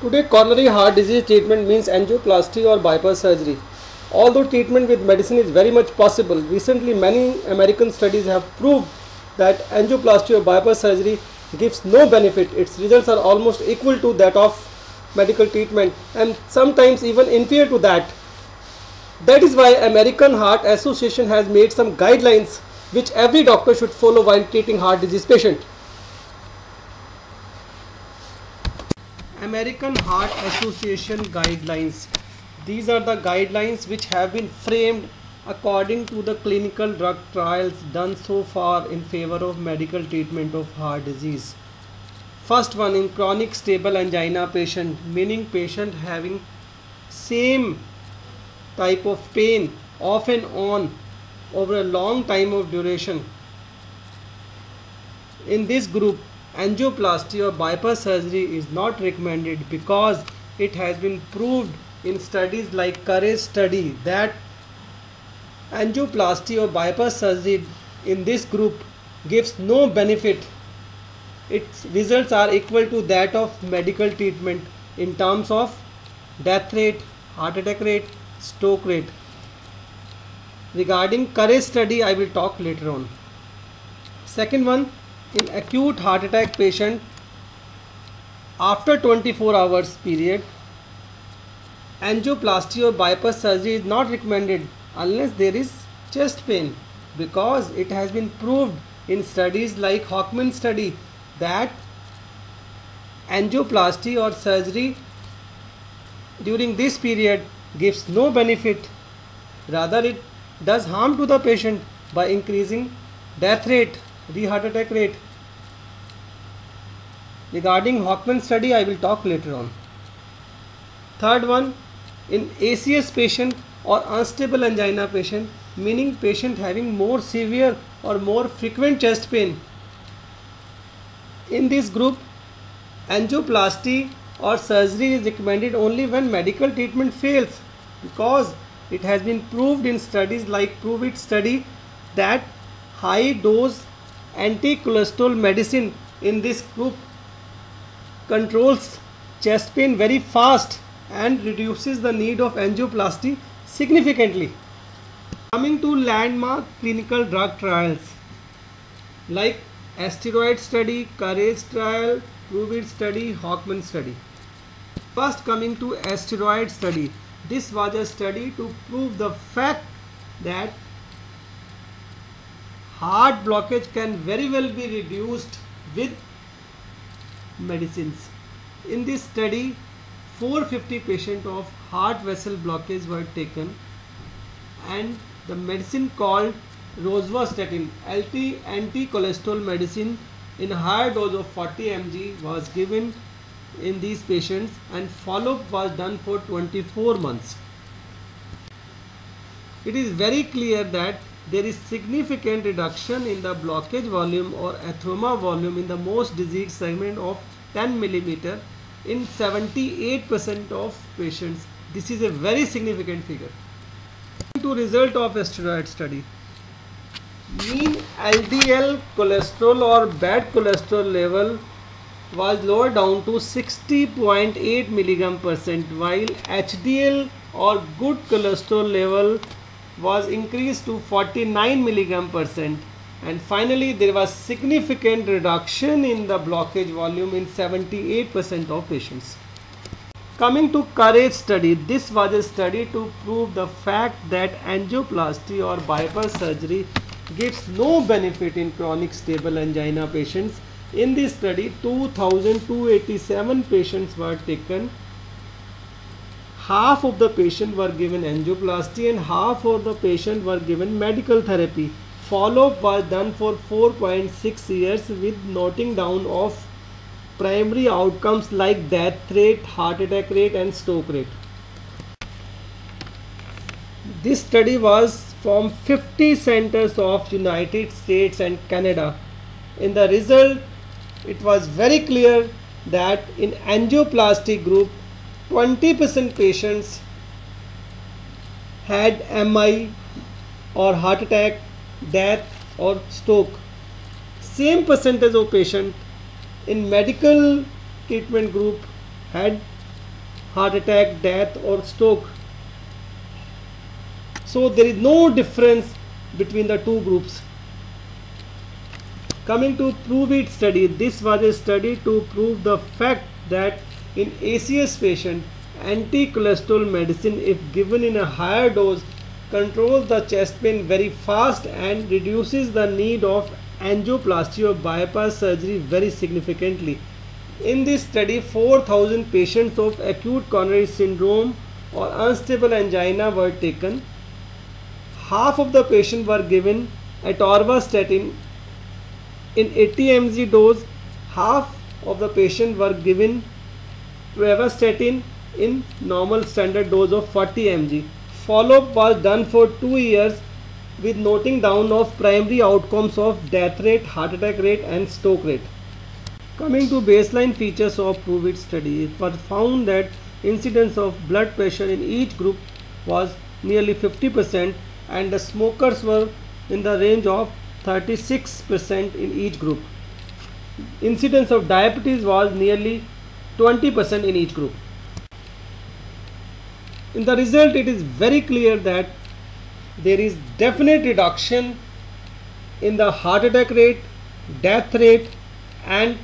Today, coronary heart disease treatment means angioplasty or bypass surgery. Although treatment with medicine is very much possible, recently many American studies have proved that angioplasty or bypass surgery gives no benefit. Its results are almost equal to that of medical treatment and sometimes even inferior to that. That is why American Heart Association has made some guidelines which every doctor should follow while treating heart disease patient. American Heart Association guidelines. These are the guidelines which have been framed according to the clinical drug trials done so far in favor of medical treatment of heart disease. First one, in chronic stable angina patient, meaning patient having same type of pain off and on over a long time of duration. In this group, angioplasty or bypass surgery is not recommended because it has been proved in studies like COURAGE study that angioplasty or bypass surgery in this group gives no benefit. Its results are equal to that of medical treatment in terms of death rate, heart attack rate, stroke rate. Regarding COURAGE study, I will talk later on. Second one, in acute heart attack patient after 24 hours period, angioplasty or bypass surgery is not recommended unless there is chest pain, because it has been proved in studies like Hockman study that angioplasty or surgery during this period gives no benefit, rather it does harm to the patient by increasing death rate, the heart attack rate. Regarding Hockman study, I will talk later on. Third one, in ACS patient or unstable angina patient, meaning patient having more severe or more frequent chest pain. In this group, angioplasty or surgery is recommended only when medical treatment fails, because it has been proved in studies like PROVE-IT study that high dose anti-cholesterol medicine in this group controls chest pain very fast and reduces the need of angioplasty significantly. Coming to landmark clinical drug trials like asteroid study, COURAGE trial, PROVE-IT study, Hockman study. First, coming to asteroid study. This was a study to prove the fact that heart blockage can very well be reduced with medicines. In this study, 450 patients of heart vessel blockage were taken and the medicine called rosuvastatin, anti-cholesterol medicine in a higher dose of 40 mg was given in these patients and follow-up was done for 24 months. It is very clear that there is significant reduction in the blockage volume or atheroma volume in the most diseased segment of 10 mm in 78% of patients. This is a very significant figure. To result of asteroid study, mean LDL cholesterol or bad cholesterol level was lowered down to 60.8 mg%, while HDL or good cholesterol level was increased to 49 mg%, and finally there was significant reduction in the blockage volume in 78% of patients. Coming to COURAGE study, this was a study to prove the fact that angioplasty or bypass surgery gives no benefit in chronic stable angina patients. In this study, 2,287 patients were taken. Half of the patients were given angioplasty and half of the patients were given medical therapy. Follow-up was done for 4.6 years with noting down of primary outcomes like death rate, heart attack rate and stroke rate. This study was from 50 centers of United States and Canada. In the result, it was very clear that in angioplasty group, 20% patients had MI or heart attack, death or stroke. Same percentage of patients in medical treatment group had heart attack, death or stroke. So there is no difference between the two groups. Coming to PROVE-IT study, this was a study to prove the fact that in ACS patient, anti-cholesterol medicine, if given in a higher dose, controls the chest pain very fast and reduces the need of angioplasty or bypass surgery very significantly. In this study, 4,000 patients of acute coronary syndrome or unstable angina were taken. Half of the patients were given atorvastatin in 80 mg dose, half of the patients were given pravastatin in normal standard dose of 40 mg. Follow-up was done for 2 years with noting down of primary outcomes of death rate, heart attack rate and stroke rate. Coming to baseline features of PROVE-IT study, it was found that incidence of blood pressure in each group was nearly 50% and the smokers were in the range of 36% in each group. Incidence of diabetes was nearly 20% in each group. In the result, it is very clear that there is definite reduction in the heart attack rate, death rate and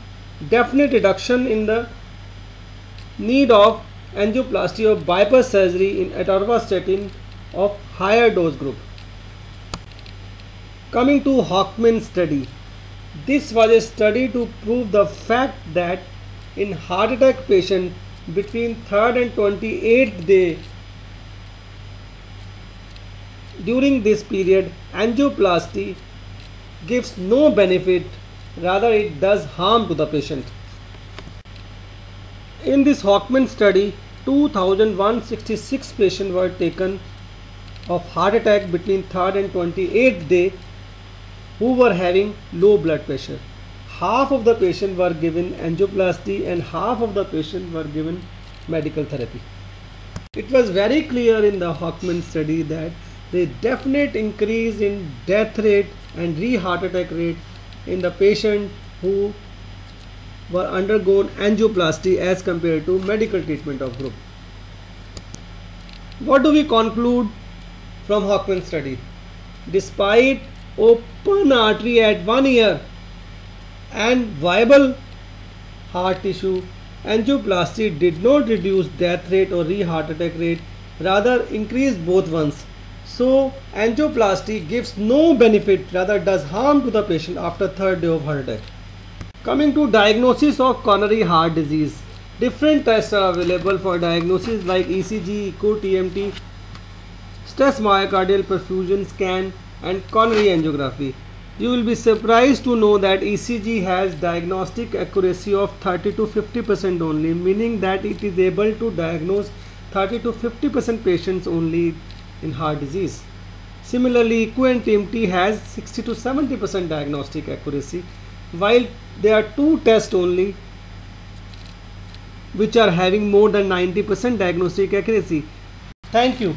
definite reduction in the need of angioplasty or bypass surgery in atorvastatin of higher dose group. Coming to Hochman study, this was a study to prove the fact that in heart attack patient between 3rd and 28th day, during this period angioplasty gives no benefit, rather it does harm to the patient. In this Hochman study, 2,166 patients were taken of heart attack between 3rd and 28th day who were having low blood pressure. Half of the patients were given angioplasty and half of the patients were given medical therapy. It was very clear in the Hochman study that the definite increase in death rate and re-heart attack rate in the patient who were undergone angioplasty as compared to medical treatment of group. What do we conclude from Hochman study? Despite open artery at 1 year and viable heart tissue, angioplasty did not reduce death rate or re-heart attack rate, rather increased both ones. So angioplasty gives no benefit, rather does harm to the patient after 3rd day of heart attack. Coming to diagnosis of coronary heart disease, different tests are available for diagnosis like ECG, echo, TMT, stress myocardial perfusion scan and coronary angiography. You will be surprised to know that ECG has diagnostic accuracy of 30 to 50% only, meaning that it is able to diagnose 30 to 50% patients only in heart disease. Similarly, echo and TMT has 60 to 70% diagnostic accuracy, while there are 2 tests only which are having more than 90% diagnostic accuracy. Thank you.